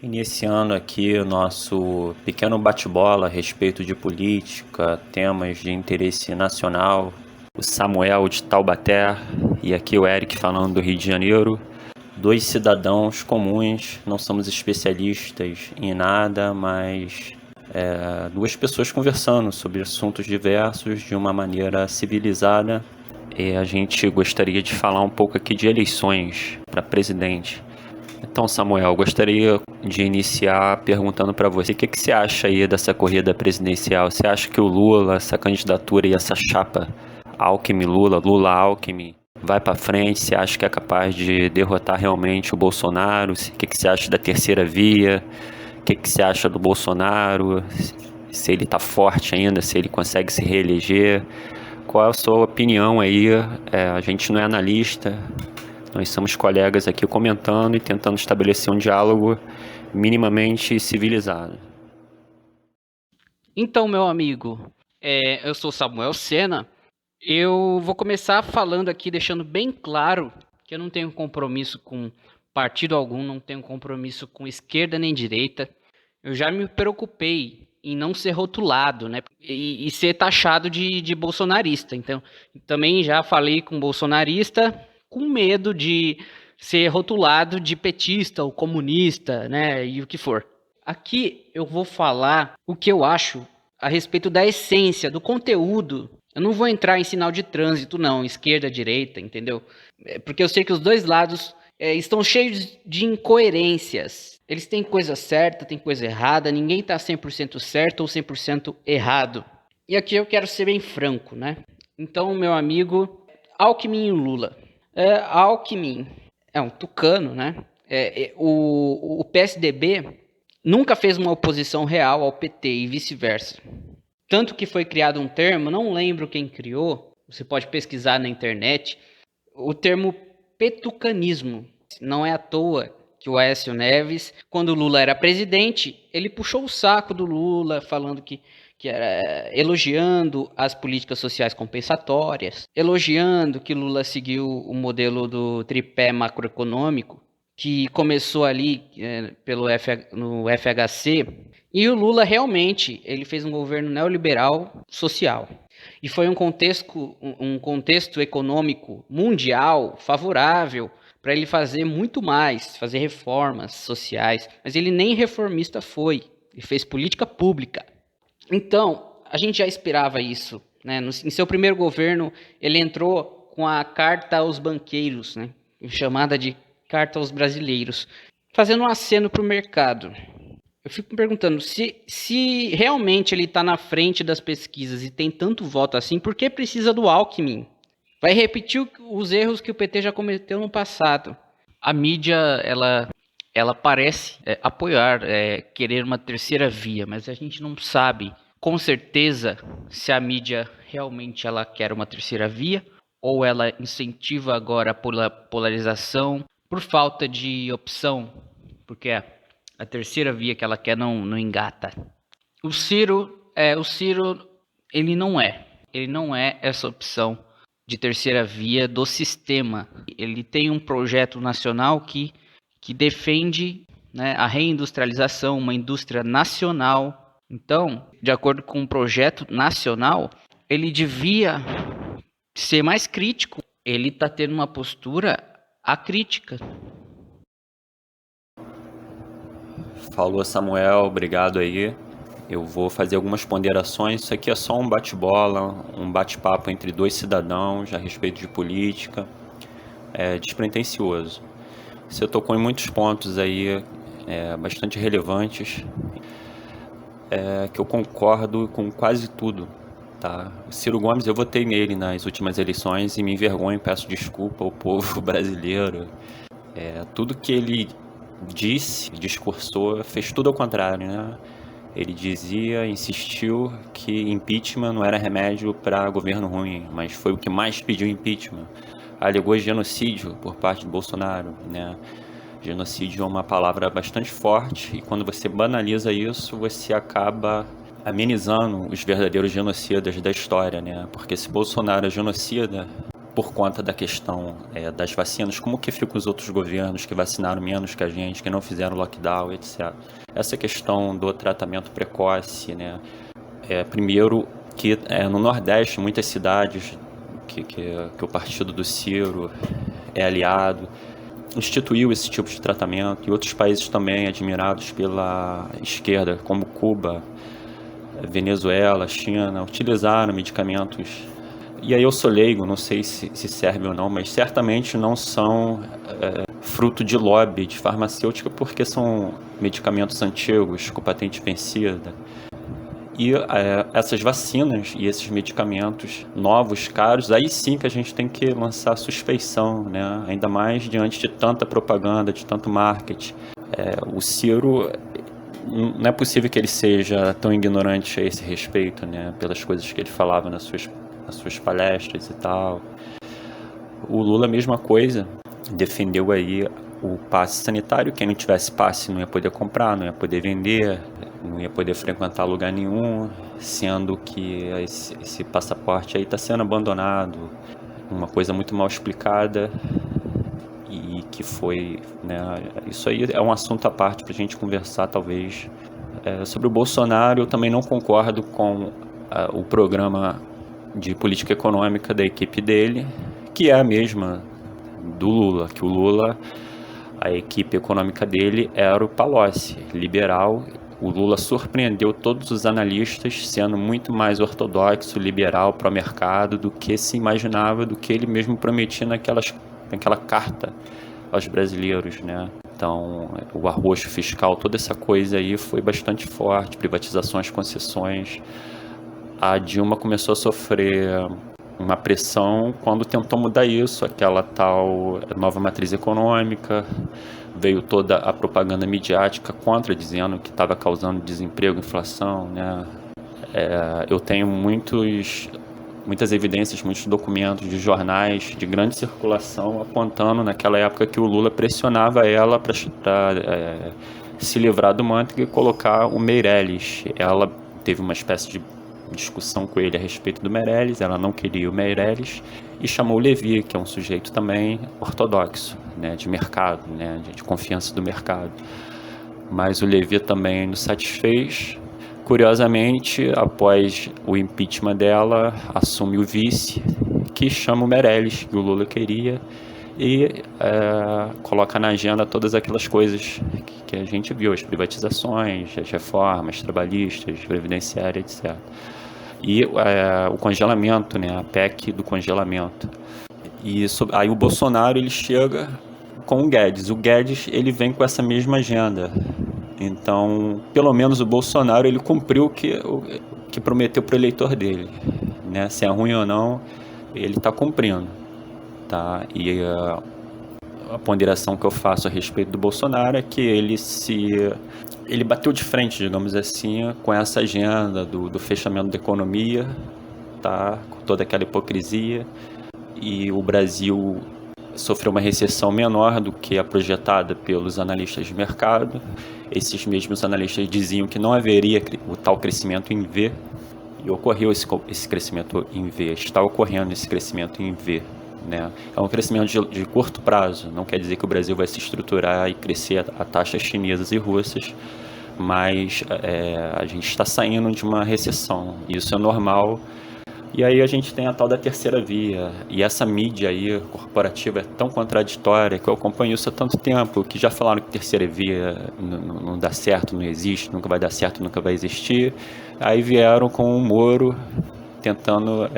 Iniciando aqui o nosso pequeno bate-bola a respeito de política, temas de interesse nacional. O Samuel de Taubaté e aqui o Eric falando do Rio de Janeiro. Dois cidadãos comuns, não somos especialistas em nada, mas duas pessoas conversando sobre assuntos diversos de uma maneira civilizada. E a gente gostaria de falar um pouco aqui de eleições para presidente. Então, Samuel, gostaria de iniciar perguntando para você, o que você acha aí dessa corrida presidencial? Você acha que o Lula, essa candidatura e essa chapa Alckmin-Lula, Lula-Alckmin, vai para frente? Você acha que é capaz de derrotar realmente o Bolsonaro? O que você acha da terceira via? O que você acha do Bolsonaro? Se ele está forte ainda, se ele consegue se reeleger? Qual é a sua opinião aí? A gente não é analista, nós somos colegas aqui comentando e tentando estabelecer um diálogo minimamente civilizado. Então, meu amigo, eu sou Samuel Sena. Eu vou começar falando aqui, deixando bem claro que eu não tenho compromisso com partido algum, não tenho compromisso com esquerda nem direita. Eu já me preocupei em não ser rotulado, né? E ser taxado de bolsonarista. Então, também já falei com bolsonarista com medo de ser rotulado de petista ou comunista, né? E o que for. Aqui eu vou falar o que eu acho a respeito da essência, do conteúdo. Eu não vou entrar em sinal de trânsito, não, esquerda, direita, entendeu? Porque eu sei que os dois lados estão cheios de incoerências. Eles têm coisa certa, tem coisa errada, ninguém está 100% certo ou 100% errado. E aqui eu quero ser bem franco, né? Então, meu amigo, Alckmin e Lula. Alckmin é um tucano, né? O PSDB nunca fez uma oposição real ao PT e vice-versa. Tanto que foi criado um termo, não lembro quem criou, você pode pesquisar na internet, o termo petucanismo. Não é à toa que o Aécio Neves, quando o Lula era presidente, ele puxou o saco do Lula, falando que era elogiando as políticas sociais compensatórias, elogiando que Lula seguiu o modelo do tripé macroeconômico, que começou ali no FHC, e o Lula realmente ele fez um governo neoliberal social. E foi um contexto econômico mundial favorável para ele fazer muito mais, fazer reformas sociais. Mas ele nem reformista foi, ele fez política pública. Então, a gente já esperava isso, né? Em seu primeiro governo, ele entrou com a carta aos banqueiros, né? Chamada de carta aos brasileiros, fazendo um aceno para o mercado. Eu fico me perguntando, se realmente ele está na frente das pesquisas e tem tanto voto assim, por que precisa do Alckmin? Vai repetir os erros que o PT já cometeu no passado. A mídia, ela parece apoiar, querer uma terceira via, mas a gente não sabe com certeza se a mídia realmente ela quer uma terceira via ou ela incentiva agora a polarização por falta de opção, porque a terceira via que ela quer não engata. O Ciro, ele não é essa opção de terceira via do sistema. Ele tem um projeto nacional que defende, né, a reindustrialização, uma indústria nacional. Então, de acordo com um projeto nacional, ele devia ser mais crítico. Ele está tendo uma postura acrítica. Falou, Samuel, obrigado aí. Eu vou fazer algumas ponderações. Isso aqui é só um bate-bola, um bate-papo entre dois cidadãos a respeito de política. É despretensioso. Você tocou em muitos pontos aí bastante relevantes, que eu concordo com quase tudo. Tá? O Ciro Gomes, eu votei nele nas últimas eleições e me envergonho, peço desculpa ao povo brasileiro. Tudo que ele disse, discursou, fez tudo ao contrário, né? Ele dizia, insistiu que impeachment não era remédio para governo ruim, mas foi o que mais pediu impeachment. Alegou genocídio por parte do Bolsonaro, né? Genocídio é uma palavra bastante forte e quando você banaliza isso, você acaba amenizando os verdadeiros genocidas da história, né? Porque se Bolsonaro é genocida, por conta da questão das vacinas, como que ficam os outros governos que vacinaram menos que a gente, que não fizeram lockdown, etc. Essa questão do tratamento precoce, né? Primeiro que no Nordeste, muitas cidades que o partido do Ciro é aliado, instituiu esse tipo de tratamento, e outros países também admirados pela esquerda, como Cuba, Venezuela, China, utilizaram medicamentos. E aí eu sou leigo, não sei se serve ou não, mas certamente não são fruto de lobby de farmacêutica, porque são medicamentos antigos, com patente vencida. E essas vacinas e esses medicamentos novos, caros, aí sim que a gente tem que lançar suspeição, né? Ainda mais diante de tanta propaganda, de tanto marketing. O Ciro, não é possível que ele seja tão ignorante a esse respeito, né? Pelas coisas que ele falava nas suas palestras e tal. O Lula, a mesma coisa, defendeu aí o passe sanitário. Quem não tivesse passe não ia poder comprar, não ia poder vender, não ia poder frequentar lugar nenhum, sendo que esse passaporte aí está sendo abandonado, uma coisa muito mal explicada, e que foi, né, isso aí é um assunto à parte para a gente conversar, talvez. Sobre o Bolsonaro, eu também não concordo com o programa de política econômica da equipe dele, que é a mesma do Lula, que o Lula, a equipe econômica dele era o Palocci, liberal. O Lula surpreendeu todos os analistas sendo muito mais ortodoxo, liberal, pró-mercado do que se imaginava, do que ele mesmo prometia naquela carta aos brasileiros, né? Então, o arroxo fiscal, toda essa coisa aí foi bastante forte, privatizações, concessões. A Dilma começou a sofrer uma pressão quando tentou mudar isso, aquela tal nova matriz econômica. Veio toda a propaganda midiática contra, dizendo que estava causando desemprego, inflação, né? Eu tenho muitas evidências, muitos documentos de jornais de grande circulação apontando naquela época que o Lula pressionava ela para se livrar do Manteiga e colocar o Meirelles. Ela teve uma espécie de discussão com ele a respeito do Meirelles, ela não queria o Meirelles e chamou o Levi, que é um sujeito também ortodoxo, né, de mercado, né, de confiança do mercado. Mas o Levi também não satisfez. Curiosamente, após o impeachment dela, assume o vice, que chama o Meirelles, que o Lula queria, e coloca na agenda todas aquelas coisas que a gente viu, as privatizações, as reformas trabalhistas, previdenciárias, etc. E o congelamento, né, a PEC do congelamento. E aí o Bolsonaro ele chega com o Guedes. O Guedes ele vem com essa mesma agenda. Então, pelo menos o Bolsonaro ele cumpriu o que prometeu para o eleitor dele, né? Se é ruim ou não, ele está cumprindo, tá? E a ponderação que eu faço a respeito do Bolsonaro é que ele bateu de frente, digamos assim, com essa agenda do fechamento da economia, tá? Com toda aquela hipocrisia, e o Brasil sofreu uma recessão menor do que a projetada pelos analistas de mercado. Esses mesmos analistas diziam que não haveria o tal crescimento em V, e ocorreu esse crescimento em V, está ocorrendo esse crescimento em V, né? É um crescimento de curto prazo, não quer dizer que o Brasil vai se estruturar e crescer a taxas chinesas e russas, mas a gente está saindo de uma recessão, isso é normal. E aí a gente tem a tal da terceira via, e essa mídia aí corporativa é tão contraditória que eu acompanho isso há tanto tempo, que já falaram que terceira via não dá certo, não existe, nunca vai dar certo, nunca vai existir. Aí vieram com o Moro tentando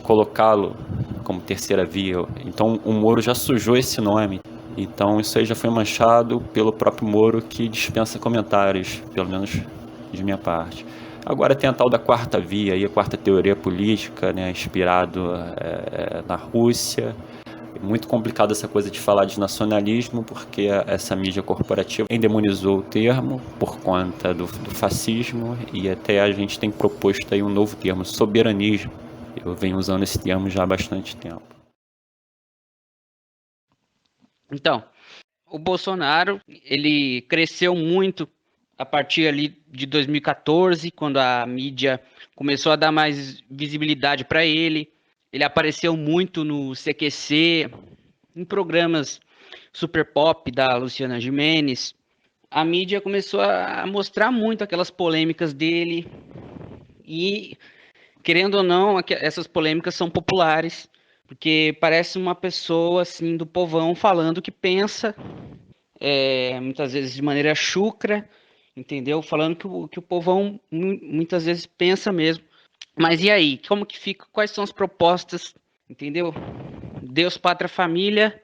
colocá-lo como terceira via. Então o Moro já sujou esse nome. Então isso aí já foi manchado pelo próprio Moro, que dispensa comentários, pelo menos de minha parte. Agora tem a tal da quarta via, aí, a quarta teoria política, né, inspirado na Rússia. É muito complicado essa coisa de falar de nacionalismo, porque essa mídia corporativa endemonizou o termo por conta do fascismo, e até a gente tem proposto aí um novo termo, soberanismo. Eu venho usando esse termo já há bastante tempo. Então, o Bolsonaro, ele cresceu muito a partir ali de 2014, quando a mídia começou a dar mais visibilidade para ele. Ele apareceu muito no CQC, em programas Super Pop da Luciana Gimenez. A mídia começou a mostrar muito aquelas polêmicas dele e, querendo ou não, essas polêmicas são populares, porque parece uma pessoa assim do povão falando o que pensa, muitas vezes de maneira chucra, entendeu? Falando que o povão muitas vezes pensa mesmo. Mas e aí? Como que fica? Quais são as propostas? Entendeu? Deus, Pátria, Família,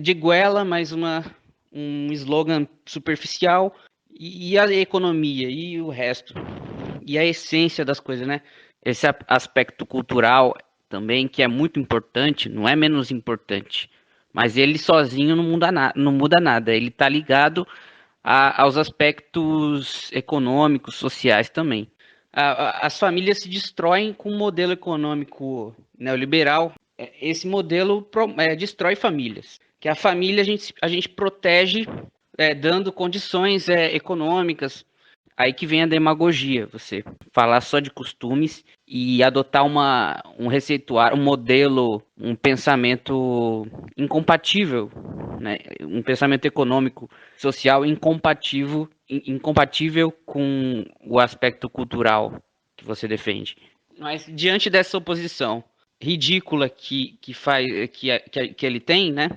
de goela, mais um slogan superficial. E a economia? E o resto? E a essência das coisas, né? Esse aspecto cultural também, que é muito importante, não é menos importante. Mas ele sozinho não muda nada. Ele está ligado aos aspectos econômicos, sociais também. As famílias se destroem com o modelo econômico neoliberal. Esse modelo destrói famílias. Que a família a gente protege dando condições econômicas. Aí que vem a demagogia, você falar só de costumes e adotar um receituário, um modelo, um pensamento incompatível, né? Um pensamento econômico, social incompatível com o aspecto cultural que você defende. Mas diante dessa oposição ridícula que ele tem, né?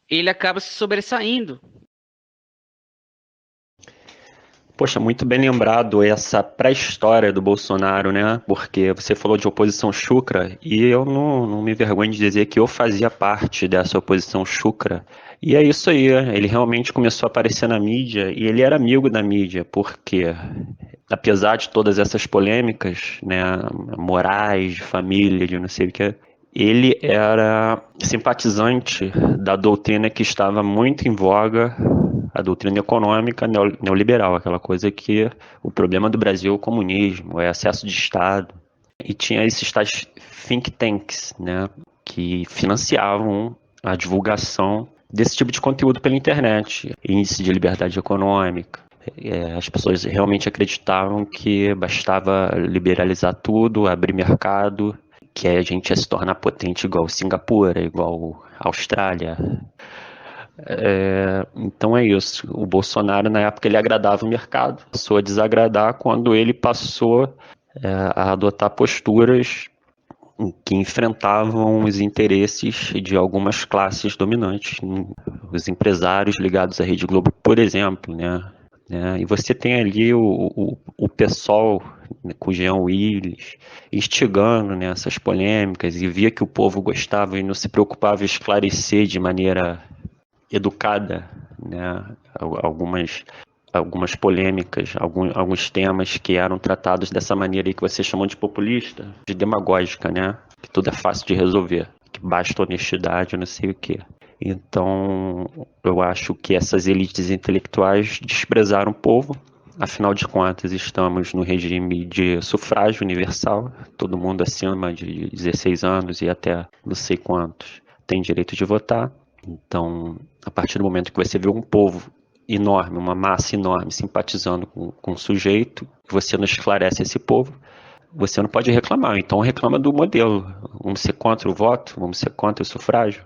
Ele acaba se sobressaindo. Poxa, muito bem lembrado essa pré-história do Bolsonaro, né? Porque você falou de oposição chucra e eu não me vergonho de dizer que eu fazia parte dessa oposição chucra. E é isso aí, ele realmente começou a aparecer na mídia e ele era amigo da mídia, porque apesar de todas essas polêmicas, né, morais, de família, de não sei o que, ele era simpatizante da doutrina que estava muito em voga, a doutrina econômica neoliberal, aquela coisa que o problema do Brasil é o comunismo, é excesso de Estado. E tinha esses tais think tanks, né, que financiavam a divulgação desse tipo de conteúdo pela internet, índice de liberdade econômica. As pessoas realmente acreditavam que bastava liberalizar tudo, abrir mercado, que a gente ia se tornar potente igual Singapura, igual Austrália. Então é isso. O Bolsonaro, na época, ele agradava o mercado. Passou a desagradar quando ele passou a adotar posturas que enfrentavam os interesses de algumas classes dominantes. Os empresários ligados à Rede Globo, por exemplo, né? E você tem ali o PSOL, né, com o Jean Willis, instigando, né, essas polêmicas, e via que o povo gostava e não se preocupava em esclarecer de maneira educada, né, algumas polêmicas, alguns temas que eram tratados dessa maneira aí que vocês chamam de populista, de demagógica, né, que tudo é fácil de resolver, que basta honestidade, não sei o quê. Então, eu acho que essas elites intelectuais desprezaram o povo. Afinal de contas, estamos no regime de sufrágio universal. Todo mundo acima de 16 anos e até não sei quantos tem direito de votar. Então, a partir do momento que você vê um povo enorme, uma massa enorme, simpatizando com um sujeito, você não esclarece esse povo, você não pode reclamar. Então, reclama do modelo. Vamos ser contra o voto? Vamos ser contra o sufrágio?